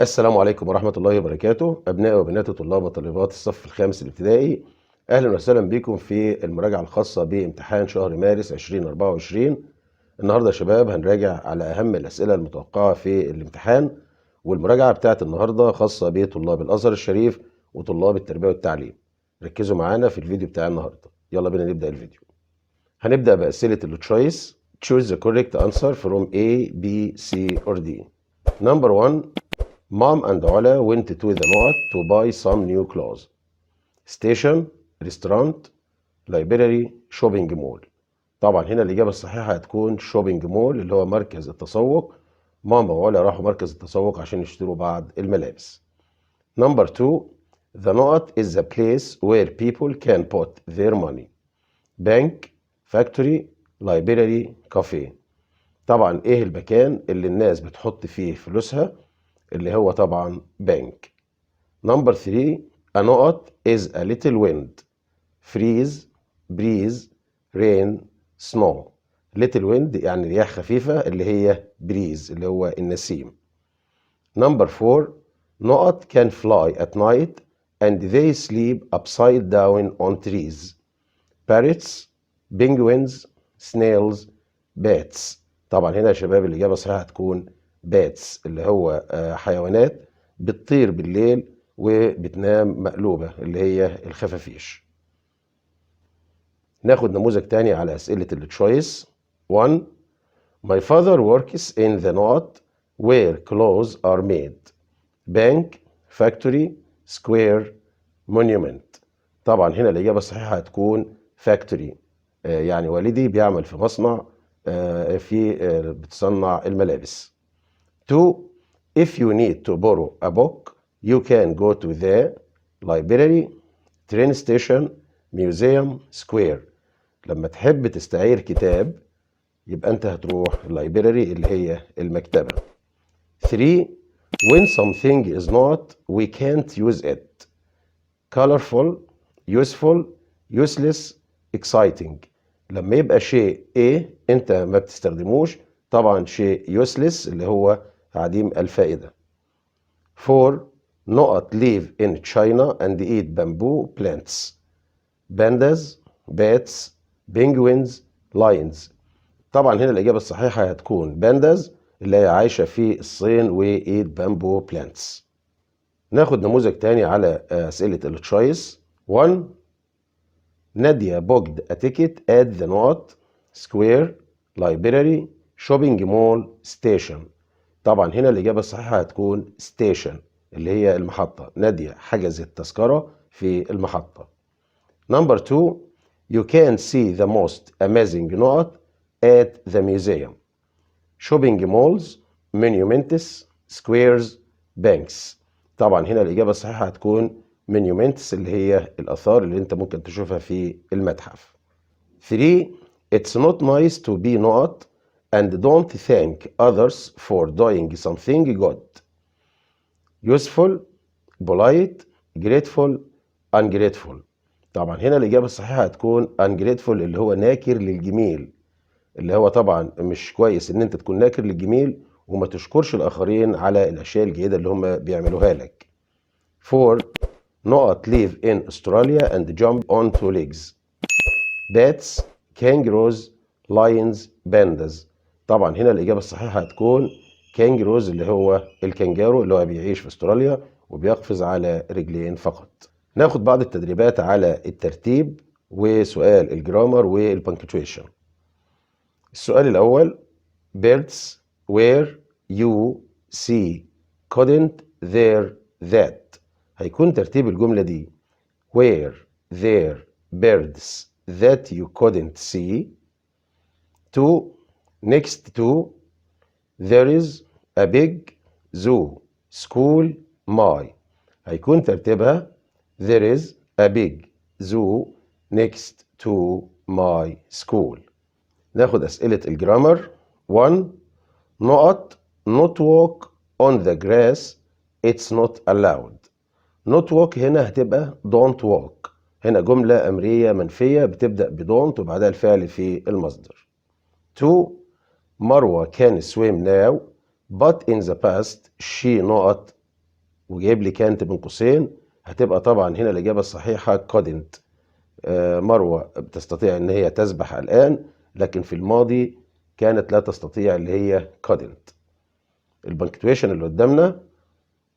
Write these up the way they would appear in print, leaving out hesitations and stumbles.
السلام عليكم ورحمة الله وبركاته. أبناء وبنات طلاب وطالبات الصف الخامس الابتدائي، أهلا وسهلا بكم في المراجعة الخاصة بامتحان شهر مارس 2024. النهاردة يا شباب هنراجع على أهم الأسئلة المتوقعة في الامتحان، والمراجعة بتاعت النهاردة خاصة بطلاب الأزهر الشريف وطلاب التربية والتعليم. ركزوا معانا في الفيديو بتاع النهاردة. يلا بينا نبدأ الفيديو. هنبدأ بأسئلة التشويس. Choose the correct answer from A, B, C or D. Number 1. Mom and Ola went to the north to buy some new clothes. Station, restaurant, library, shopping mall. طبعا هنا الإجابة الصحيحة هتكون shopping mall اللي هو مركز التسوق. ماما وأولا راحوا مركز التسوق عشان يشتروا بعض الملابس. Number 2. The north is the place where people can put their money. Bank, factory, library, cafe. طبعا ايه المكان اللي الناس بتحط فيه فلوسها؟ اللي هو طبعا بنك. Number 3. A نقط is a little wind. Freeze, breeze, rain, snow. Little wind يعني رياح خفيفة اللي هي breeze اللي هو النسيم. Number 4. نقط can fly at night and they sleep upside down on trees. Parrots, penguins, snails, bats. طبعا هنا يا شباب الإجابة الصحيحة هتكون bats اللي هو حيوانات بتطير بالليل وبتنام مقلوبة اللي هي الخفافيش. ناخد نموذج تاني على أسئلة التشويس. 1. My father works in the north where clothes are made. Bank, factory, square, monument. طبعا هنا الإجابة الصحيحة هتكون factory. يعني والدي بيعمل في مصنع بتصنع الملابس. 2. If you need to borrow a book, you can go to the library, train station, museum, square. لما تحب تستعير كتاب يبقى أنت هتروح اللايبراري اللي هي المكتبة. 3. When something is not, we can't use it. Colorful, useful, useless, exciting. لما يبقى شيء ايه انت ما بتستخدموش، طبعا شيء useless اللي هو عديم الفائدة. 4. نقط live in China and eat bamboo plants. Pandas, bats, penguins, lions. طبعا هنا الإجابة الصحيحة هتكون pandas اللي هي عايشة في الصين و eat bamboo plants. ناخد نموذج تاني على أسئلة التشويس. 1. نادية booked a ticket at the نقط square, library, shopping mall, station. طبعا هنا الإجابة الصحيحة هتكون station اللي هي المحطة. نادية حجزت تذكرة في المحطة. Number 2. You can see the most amazing نقط at the museum. Shopping malls, monuments, squares, banks. طبعا هنا الإجابة الصحيحة هتكون monuments اللي هي الآثار اللي أنت ممكن تشوفها في المتحف. 3. It's not nice to be نقط and don't thank others for doing something good. Useful, polite, grateful, ungrateful. طبعا هنا الإجابة الصحيحة هتكون ungrateful اللي هو ناكر للجميل، اللي هو طبعا مش كويس ان انت تكون ناكر للجميل وما تشكرش الآخرين على الأشياء الجيدة اللي هم بيعملوها لك. 4. نقط live in Australia and jump on two legs. Bats, kangaroos, lions, pandas. طبعا هنا الإجابة الصحيحة هتكون kangaroos اللي هو الكنجارو اللي هو بيعيش في استراليا وبيقفز على رجلين فقط. ناخد بعض التدريبات على الترتيب وسؤال الجرامر والبنكتويشن. السؤال الأول birds where you see couldn't there that. هيكون ترتيب الجملة دي where there birds that you couldn't see. 2. next to there is a big zoo school my. هيكون ترتيبها there is a big zoo next to my school. ناخد أسئلة الجرامر. 1. نقط not walk on the grass it's not allowed. not walk هنا هتبقى don't walk. هنا جملة أمرية منفية بتبدأ ب don't وبعدها الفعل في المصدر. 2. مروة can swim now but in the past she not وجايب لي كانت بين قوسين، هتبقى طبعا هنا الإجابة الصحيحة couldn't. مروة بتستطيع إن هي تسبح الآن، لكن في الماضي كانت لا تستطيع اللي هي couldn't. البنكتويشن اللي قدامنا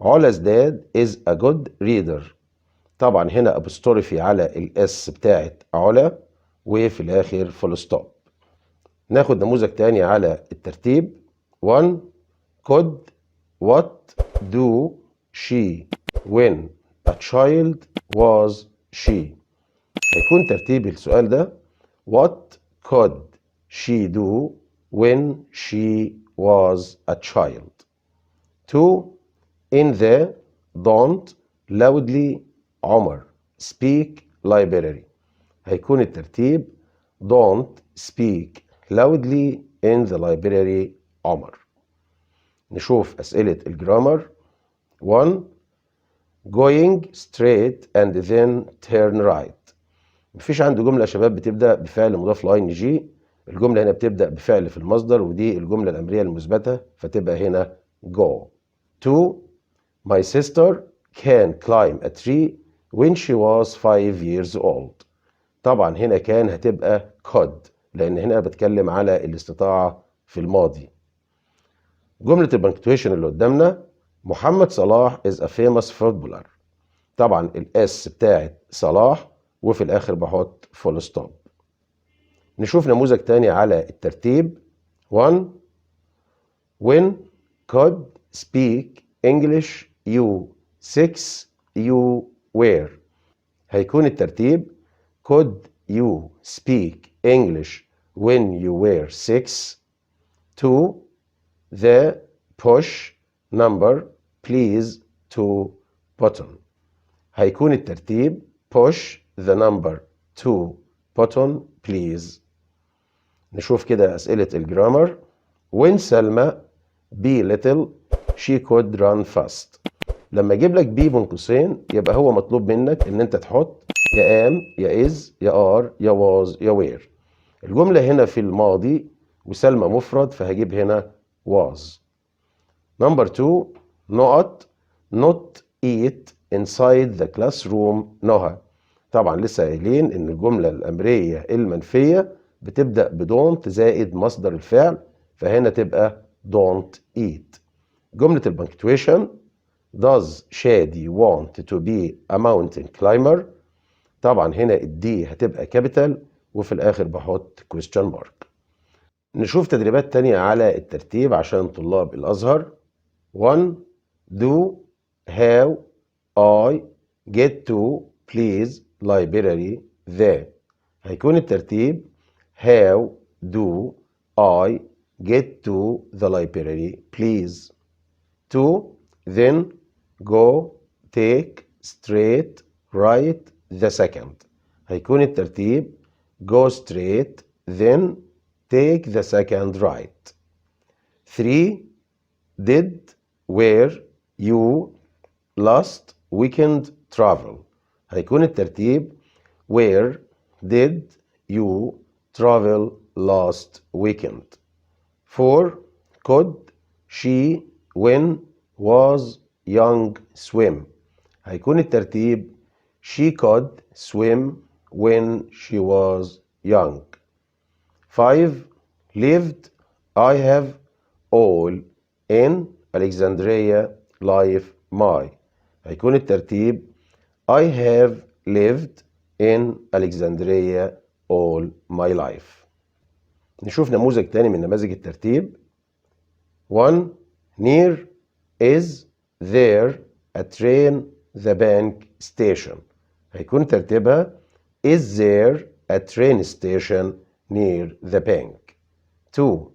علا's dad is a good reader. طبعا هنا ابوستروفي على الاس بتاعت علا وفي الاخر فول ستوب. ناخد نموذج تاني على الترتيب. 1 could what do she when a child was she. هيكون ترتيب السؤال ده what could she do when she was a child. 2 in the don't loudly عمر speak library. هيكون الترتيب don't speak loudly in the library عمر. نشوف أسئلة الجرامر. 1 going straight and then turn right. مفيش عندي جملة يا شباب بتبدأ بفعل مضاف ل ing. الجملة هنا بتبدأ بفعل في المصدر، ودي الجملة الأمرية المثبتة فتبقى هنا go. 2 my sister can climb a tree when she was 5 years old. طبعا هنا كان هتبقى could، لأن هنا بتكلم على الاستطاعة في الماضي. جملة البنكتويشن اللي قدامنا محمد صلاح is a famous footballer. طبعا الاس بتاعت صلاح وفي الآخر بحط فول ستوب. نشوف نموذج تاني على الترتيب. 1 when could speak English you 6 you were. هيكون الترتيب could you speak English when you were 6. 2 the push number please to button. هيكون الترتيب push the number to button please. نشوف كده أسئلة الجرامر. when سلمى be little she could run fast. لما اجيب لك بي بين قوسين يبقى هو مطلوب منك ان انت تحط يا ام يا از يا ار يا واز يا وير. الجملة هنا في الماضي وسلمى مفرد فهجيب هنا was. نمبر 2 نقط not eat inside the classroom نهى. طبعا لسه قايلين ان الجملة الأمرية المنفية بتبدأ بدونت زائد مصدر الفعل، فهنا تبقى don't eat. جملة البنكتويشن does شادي want to be a mountain climber. طبعا هنا الدي هتبقى كابيتال وفي الآخر بحط question mark. نشوف تدريبات تانية على الترتيب عشان طلاب الأزهر. 1 do how I get to please library the. هيكون الترتيب how do I get to the library please. 2 then go take straight right the second. هيكون الترتيب go straight then take the second right. 3 did where you last weekend travel. هيكون الترتيب where did you travel last weekend. 4 could she when was young swim. هيكون الترتيب she could swim when she was young. 5 lived I have all in Alexandria life my. هيكون الترتيب I have lived in Alexandria all my life. نشوف نموذج تاني من نماذج الترتيب. 1 near is there a train the bank station. هيكون ترتيبها is there a train station near the bank. 2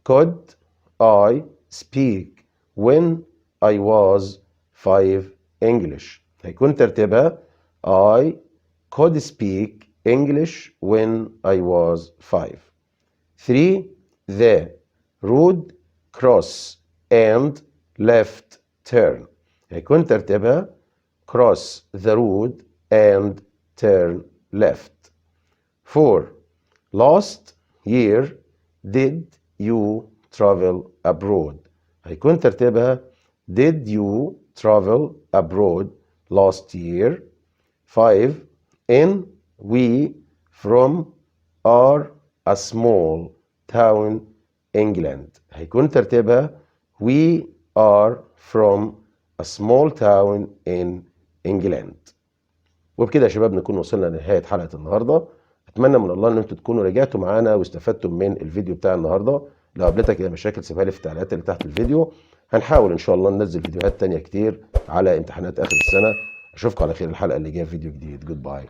could I speak when I was 5 English. هيكون ترتيبها I could speak English when I was 5. 3 the road cross and left turn. هيكون ترتيبها cross the road and turn left. 4 last year did you travel abroad. هيكون ترتيبها did you travel abroad last year. 5. In we from are a small town England. هيكون ترتيبها we are from a small town in England. وبكده يا شباب نكون وصلنا لنهاية حلقة النهاردة. أتمنى من الله إن أنتوا تكونوا رجعتوا معانا واستفدتوا من الفيديو بتاع النهاردة. لو قابلتك أي مشاكل سيبها لي في التعليقات اللي تحت الفيديو. هنحاول إن شاء الله ننزل فيديوهات تانية كتير على امتحانات آخر السنة. أشوفكم على خير الحلقة اللي جاية في فيديو جديد. جود باي.